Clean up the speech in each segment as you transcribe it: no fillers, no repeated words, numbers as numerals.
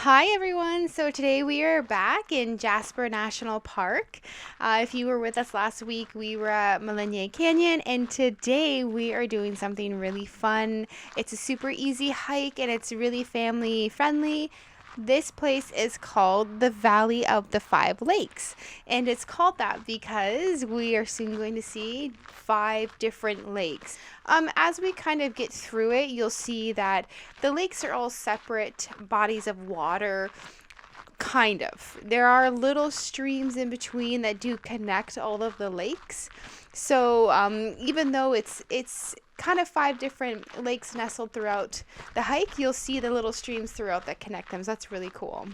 Hi everyone! So today we are back in Jasper National Park. If you were with us last week, we were at Millennium Canyon, and today we are doing something really fun. It's a super easy hike and it's really family friendly. This place is called the Valley of the Five Lakes, and it's called that because we are soon going to see 5 different lakes. As we kind of get through it, you'll see that the lakes are all separate bodies of water. Kind of. There are little streams in between that do connect all of the lakes. So even though it's kind of 5 different lakes nestled throughout the hike, you'll see the little streams throughout that connect them. So that's really cool.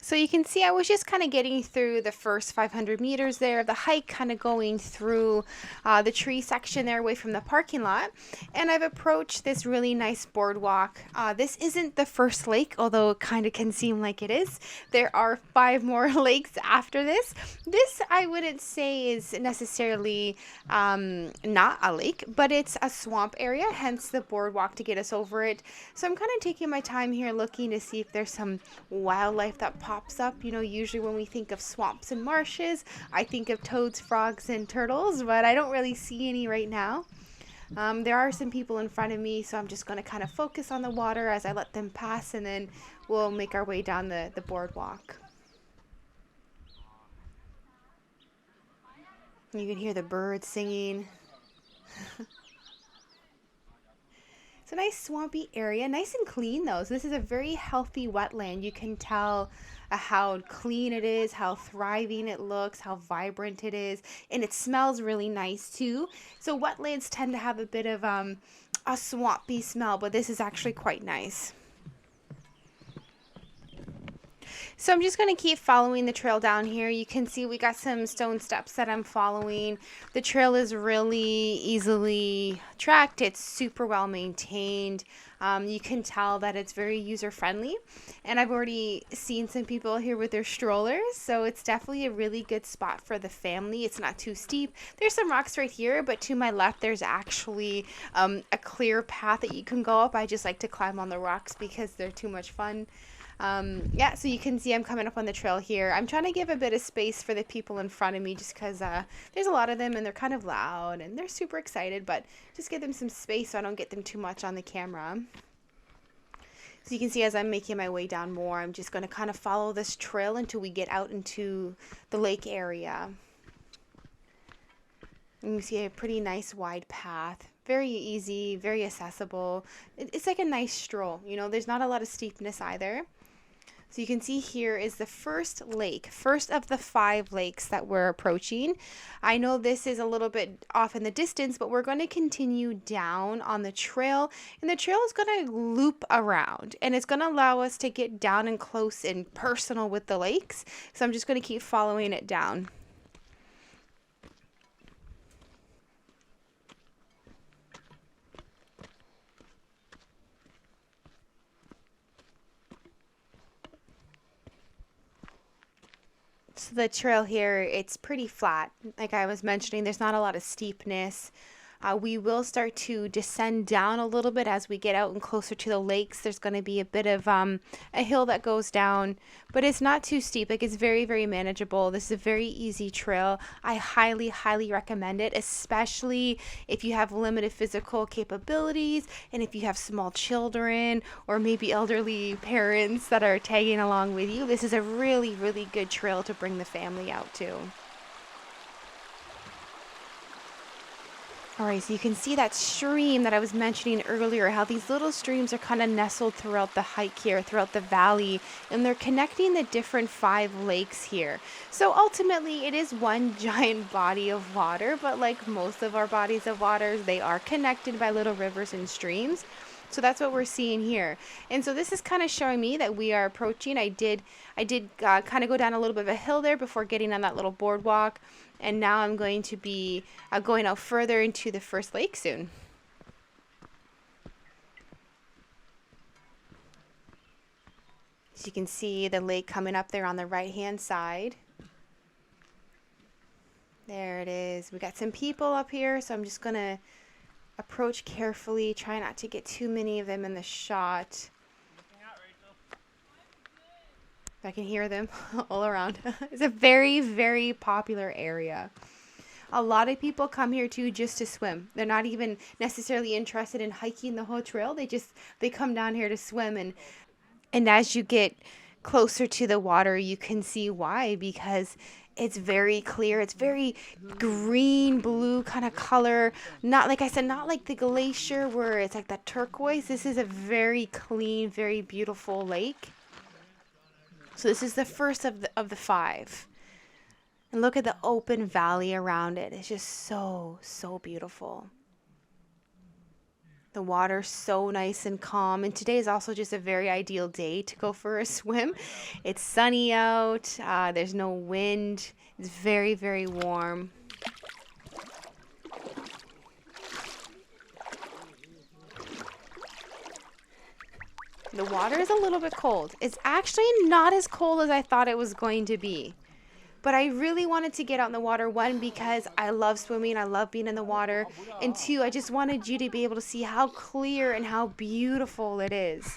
So you can see I was just kind of getting through the first 500 meters there of the hike, kind of going through the tree section there away from the parking lot. And I've approached this really nice boardwalk. This isn't the first lake, although it kind of can seem like it is. There are 5 more lakes after this. This I wouldn't say is necessarily not a lake, but it's a swamp area, hence the boardwalk to get us over it. So I'm kind of taking my time here looking to see if there's some wildlife that pops up. You know, usually when we think of swamps and marshes, I think of toads, frogs, and turtles, but I don't really see any right now. There are some people in front of me, so I'm just going to kind of focus on the water as I let them pass, and then we'll make our way down the boardwalk. You can hear the birds singing. It's a nice swampy area, nice and clean though. So this is a very healthy wetland. You can tell how clean it is, how thriving it looks, how vibrant it is, and it smells really nice too. So wetlands tend to have a bit of a swampy smell, but this is actually quite nice. So I'm just going to keep following the trail down here. You can see we got some stone steps that I'm following. The trail is really easily tracked. It's super well maintained. You can tell that it's very user friendly. And I've already seen some people here with their strollers. So it's definitely a really good spot for the family. It's not too steep. There's some rocks right here, but to my left there's actually a clear path that you can go up. I just like to climb on the rocks because they're too much fun. Yeah, so you can see I'm coming up on the trail here. I'm trying to give a bit of space for the people in front of me just because there's a lot of them and they're kind of loud and they're super excited, but just give them some space so I don't get them too much on the camera. So you can see as I'm making my way down more, I'm just going to kind of follow this trail until we get out into the lake area. And you see a pretty nice wide path. Very easy, very accessible. It's like a nice stroll, you know, there's not a lot of steepness either. So you can see here is the first lake, first of the 5 lakes that we're approaching. I know this is a little bit off in the distance, but we're going to continue down on the trail, and the trail is going to loop around, and it's going to allow us to get down and close and personal with the lakes. So I'm just going to keep following it down. So the trail here, it's pretty flat. Like I was mentioning, there's not a lot of steepness. We will start to descend down a little bit as we get out and closer to the lakes. There's going to be a bit of a hill that goes down, but it's not too steep. Like it's very, very manageable. This is a very easy trail. I highly, highly recommend it, especially if you have limited physical capabilities and if you have small children or maybe elderly parents that are tagging along with you. This is a really, really good trail to bring the family out to. All right, so you can see that stream that I was mentioning earlier, how these little streams are kind of nestled throughout the hike here, throughout the valley, and they're connecting the different 5 lakes here. So ultimately, it is one giant body of water, but like most of our bodies of water, they are connected by little rivers and streams. So that's what we're seeing here. And so this is kind of showing me that we are approaching. I did kind of go down a little bit of a hill there before getting on that little boardwalk. And now I'm going to be going out further into the first lake soon. So you can see the lake coming up there on the right hand side. There it is. We got some people up here, so I'm just going to approach carefully, try not to get too many of them in the shot. I can hear them all around. It's a very, very popular area. A lot of people come here too just to swim. They're not even necessarily interested in hiking the whole trail. They come down here to swim, and as you get closer to the water, you can see why, because it's very clear. It's very green, blue kind of color. Not like I said, not like the glacier where it's like that turquoise. This is a very clean, very beautiful lake. So this is the first of the 5. And look at the open valley around it. It's just so, so beautiful. The water's so nice and calm. And today is also just a very ideal day to go for a swim. It's sunny out. There's no wind. It's very, very warm. The water is a little bit cold. It's actually not as cold as I thought it was going to be. But I really wanted to get out in the water, 1, because I love swimming, I love being in the water, and 2, I just wanted you to be able to see how clear and how beautiful it is.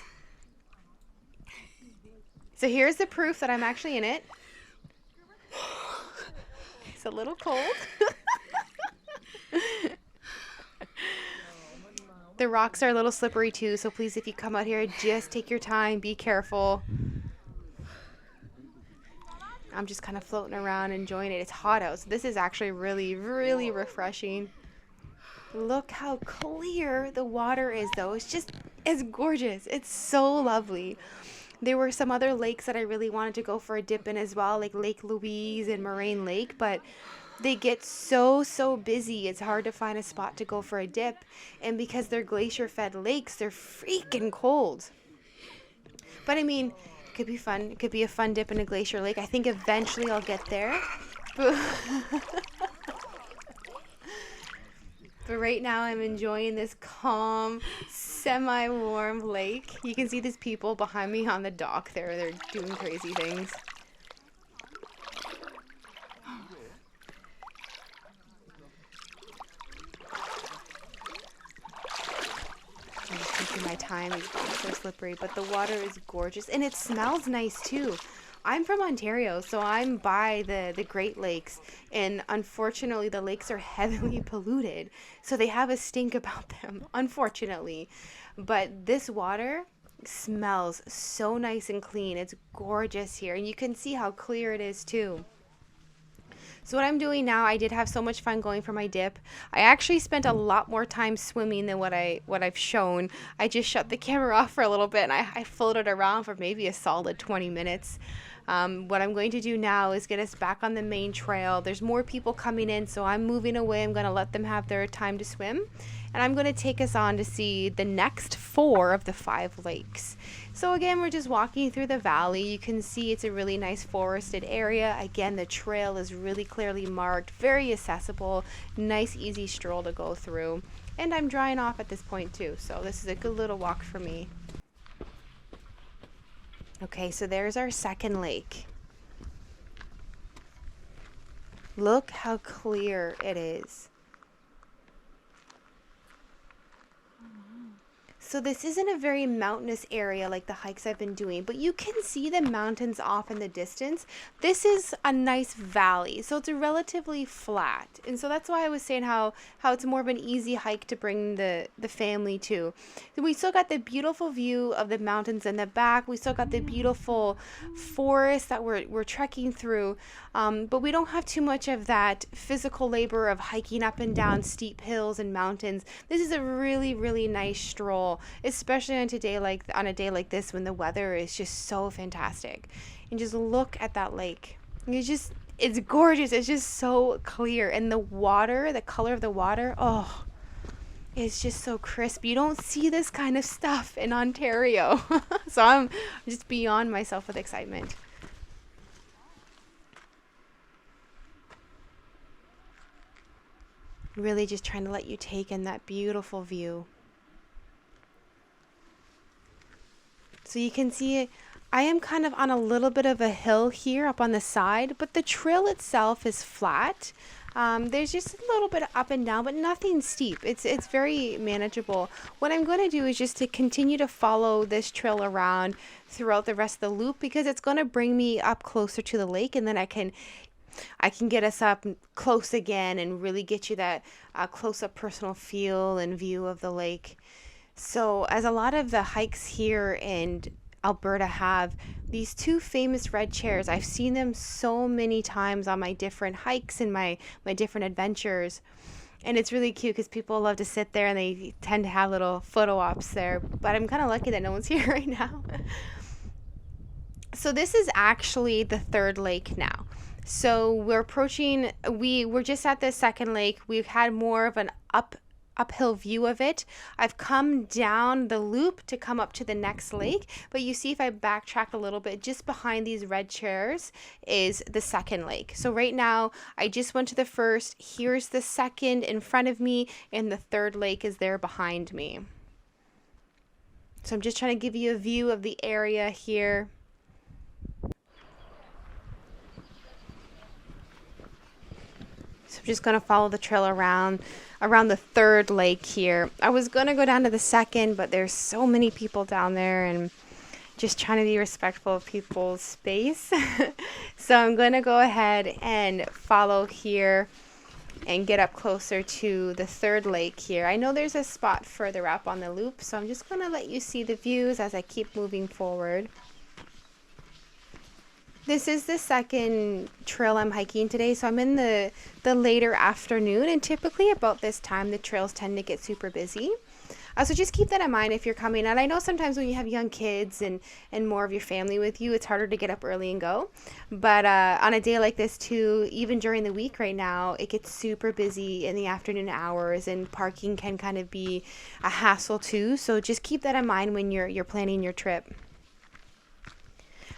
So here's the proof that I'm actually in it. It's a little cold. The rocks are a little slippery too, so please, if you come out here, just take your time, be careful. I'm just kind of floating around, enjoying it. It's hot out, so this is actually really, really refreshing. Look how clear the water is, though. It's gorgeous. It's so lovely. There were some other lakes that I really wanted to go for a dip in as well, like Lake Louise and Moraine Lake, but they get so busy. It's hard to find a spot to go for a dip. And because they're glacier-fed lakes, they're freaking cold. But I mean, it could be fun. It could be a fun dip in a glacier lake. I think eventually I'll get there. But right now I'm enjoying this calm, semi-warm lake. You can see these people behind me on the dock there. They're doing crazy things. I'm just taking my time. It's so slippery, but the water is gorgeous, and it smells nice too. I'm from Ontario, so I'm by the Great Lakes, and unfortunately the lakes are heavily polluted, so they have a stink about them, unfortunately. But this water smells so nice and clean. It's gorgeous here, and you can see how clear it is too. So what I'm doing now, I did have so much fun going for my dip. I actually spent a lot more time swimming than what I've shown. I just shut the camera off for a little bit, and I floated around for maybe a solid 20 minutes. What I'm going to do now is get us back on the main trail. There's more people coming in, so I'm moving away. I'm going to let them have their time to swim. And I'm going to take us on to see the next 4 of the 5 lakes. So again, we're just walking through the valley. You can see it's a really nice forested area. Again, the trail is really clearly marked, very accessible, nice easy stroll to go through. And I'm drying off at this point too, so this is a good little walk for me. Okay, so there's our second lake. Look how clear it is. So this isn't a very mountainous area like the hikes I've been doing, but you can see the mountains off in the distance. This is a nice valley, so it's relatively flat. And so that's why I was saying how it's more of an easy hike to bring the family to. We still got the beautiful view of the mountains in the back. We still got the beautiful forest that we're trekking through. But we don't have too much of that physical labor of hiking up and down steep hills and mountains. This is a really, really nice stroll, especially on a day like this when the weather is just so fantastic. And just look at that lake. It's gorgeous. It's just so clear. And the water, the color of the water, oh, it's just so crisp. You don't see this kind of stuff in Ontario. So I'm just beyond myself with excitement. Really just trying to let you take in that beautiful view. So you can see I am kind of on a little bit of a hill here up on the side, but the trail itself is flat. There's just a little bit of up and down, but nothing steep. It's very manageable. What I'm going to do is just to continue to follow this trail around throughout the rest of the loop, because it's going to bring me up closer to the lake, and then I can get us up close again and really get you that close-up personal feel and view of the lake. So as a lot of the hikes here in Alberta have these two famous red chairs, I've seen them so many times on my different hikes and my different adventures. And it's really cute because people love to sit there and they tend to have little photo ops there. But I'm kind of lucky that no one's here right now. So this is actually the third lake now. So we're approaching, we're just at the second lake. We've had more of an uphill view of it. I've come down the loop to come up to the next lake, but you see if I backtrack a little bit, just behind these red chairs is the second lake. So right now I just went to the first, here's the second in front of me, and the third lake is there behind me. So I'm just trying to give you a view of the area here. So I'm just going to follow the trail around the third lake here. I was going to go down to the second, but there's so many people down there and just trying to be respectful of people's space. So I'm going to go ahead and follow here and get up closer to the third lake here. I know there's a spot further up on the loop, so I'm just going to let you see the views as I keep moving forward. This is the second trail I'm hiking today, so I'm in the later afternoon, and typically about this time the trails tend to get super busy. So just keep that in mind if you're coming out. I know sometimes when you have young kids and more of your family with you, it's harder to get up early and go. But on a day like this too, even during the week right now, it gets super busy in the afternoon hours, and parking can kind of be a hassle too. So just keep that in mind when you're planning your trip.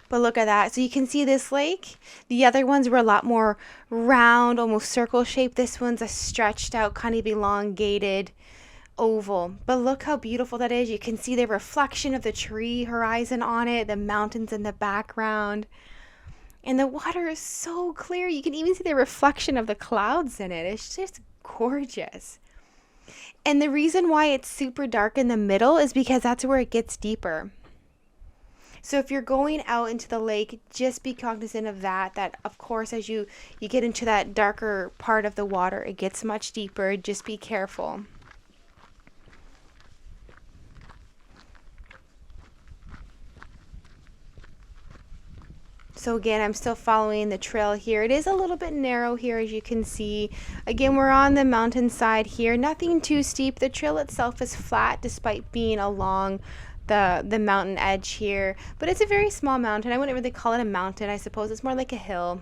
But look at that. So you can see this lake. The other ones were a lot more round, almost circle shaped. This one's a stretched out, kind of elongated oval. But look how beautiful that is. You can see the reflection of the tree horizon on it, the mountains in the background. And the water is so clear. You can even see the reflection of the clouds in it. It's just gorgeous. And the reason why it's super dark in the middle is because that's where it gets deeper. So if you're going out into the lake, just be cognizant of that of course as you get into that darker part of the water, it gets much deeper. Just be careful. So again, I'm still following the trail here. It is a little bit narrow here, as you can see. Again, we're on the mountainside here. Nothing too steep. The trail itself is flat despite being along the mountain edge here, but it's a very small mountain. I wouldn't really call it a mountain. I suppose it's more like a hill.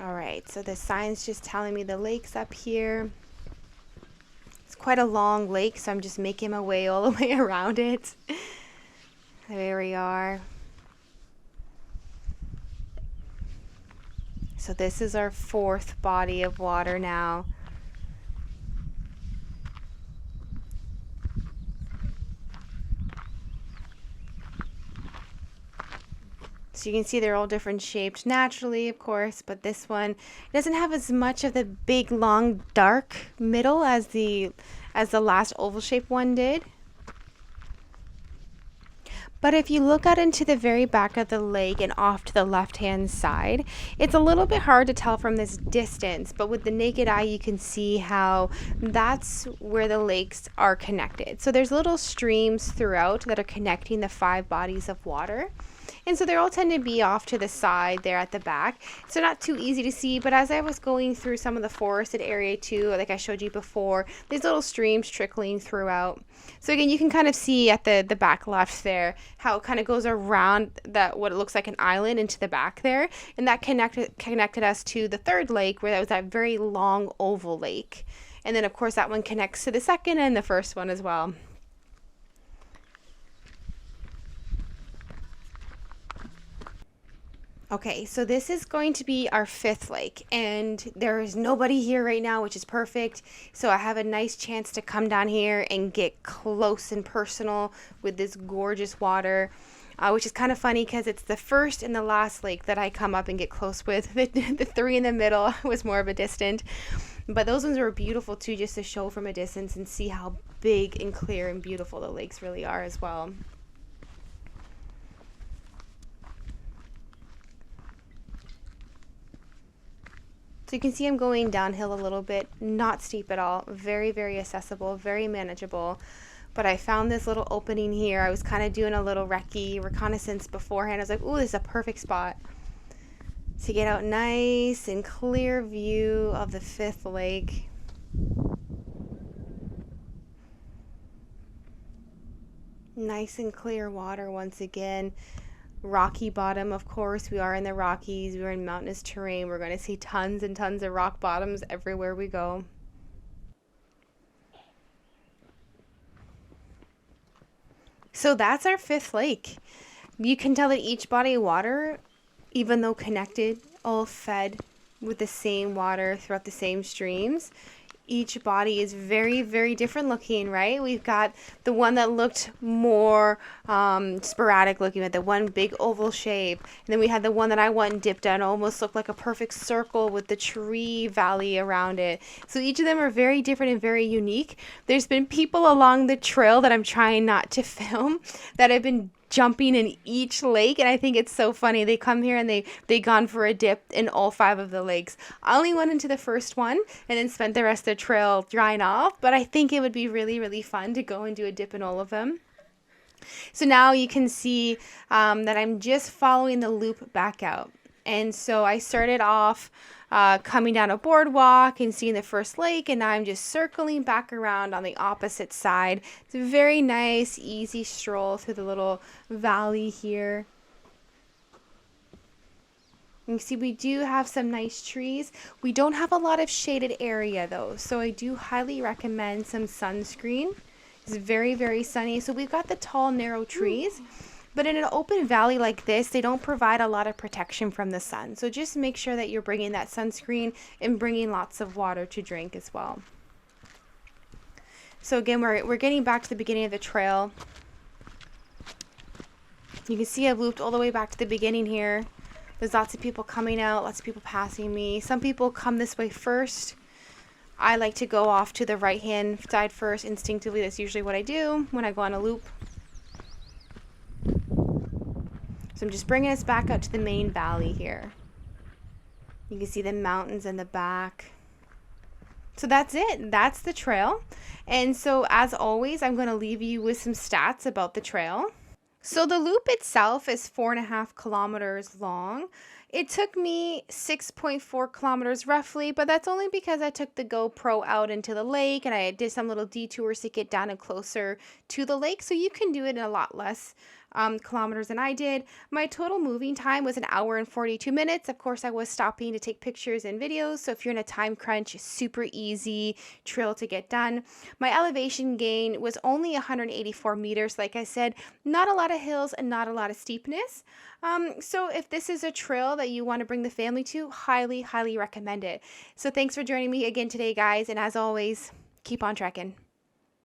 All right, so the sign's just telling me the lake's up here. It's quite a long lake, so I'm just making my way all the way around it. There we are. So this is our fourth body of water now. So you can see they're all different shaped naturally, of course, but this one doesn't have as much of the big, long, dark middle as the last oval-shaped one did. But if you look out into the very back of the lake and off to the left-hand side, it's a little bit hard to tell from this distance, but with the naked eye you can see how that's where the lakes are connected. So there's little streams throughout that are connecting the 5 bodies of water. And so they all tend to be off to the side there at the back. So not too easy to see, but as I was going through some of the forested area too, like I showed you before, these little streams trickling throughout. So again, you can kind of see at the back left there how it kind of goes around that what it looks like an island into the back there. And that connected us to the third lake, where that was that very long oval lake. And then of course that one connects to the second and the first one as well. Okay, so this is going to be our 5th lake, and there is nobody here right now, which is perfect. So I have a nice chance to come down here and get close and personal with this gorgeous water. which is kind of funny because it's the first and the last lake that I come up and get close with. The three in the middle was more of a distant. But those ones were beautiful too, just to show from a distance and see how big and clear and beautiful the lakes really are as well. So you can see I'm going downhill a little bit, not steep at all, very, very accessible, very manageable. But I found this little opening here. I was kind of doing a little recce reconnaissance beforehand. I was like, ooh, this is a perfect spot to get out nice and clear view of the fifth lake. Nice and clear water once again. Rocky bottom, of course. We are in the Rockies. We're in mountainous terrain. We're going to see tons and tons of rock bottoms everywhere we go. So that's our fifth lake. You can tell that each body of water, even though connected, all fed with the same water throughout the same streams, each body is very, very different looking, right? We've got the one that looked more sporadic looking, at the one big oval shape. And then we had the one that I went and dipped at, almost looked like a perfect circle with the tree valley around it. So each of them are very different and very unique. There's been people along the trail that I'm trying not to film that have been jumping in each lake, and I think it's so funny. They come here and they gone for a dip in all 5 of the lakes. I only went into the first one and then spent the rest of the trail drying off, but I think it would be really, really fun to go and do a dip in all of them. So now you can see that I'm just following the loop back out. And so I started off coming down a boardwalk and seeing the first lake, and now I'm just circling back around on the opposite side. It's a very nice, easy stroll through the little valley here. You see, we do have some nice trees. We don't have a lot of shaded area though, so I do highly recommend some sunscreen. It's very, very sunny. So we've got the tall, narrow trees. But in an open valley like this, they don't provide a lot of protection from the sun. So just make sure that you're bringing that sunscreen and bringing lots of water to drink as well. So again, we're getting back to the beginning of the trail. You can see I've looped all the way back to the beginning here. There's lots of people coming out, lots of people passing me. Some people come this way first. I like to go off to the right-hand side first. Instinctively, that's usually what I do when I go on a loop. So I'm just bringing us back up to the main valley here. You can see the mountains in the back. So that's it. That's the trail. And so as always, I'm going to leave you with some stats about the trail. So the loop itself is 4.5 kilometers long. It took me 6.4 kilometers roughly, but that's only because I took the GoPro out into the lake and I did some little detours to get down and closer to the lake. So you can do it in a lot less kilometers than I did. My total moving time was 1 hour and 42 minutes. Of course, I was stopping to take pictures and videos. So if you're in a time crunch, super easy trail to get done. My elevation gain was only 184 meters. Like I said, not a lot of hills and not a lot of steepness. So if this is a trail that you want to bring the family to, highly, highly recommend it. So thanks for joining me again today, guys. And as always, keep on trekking.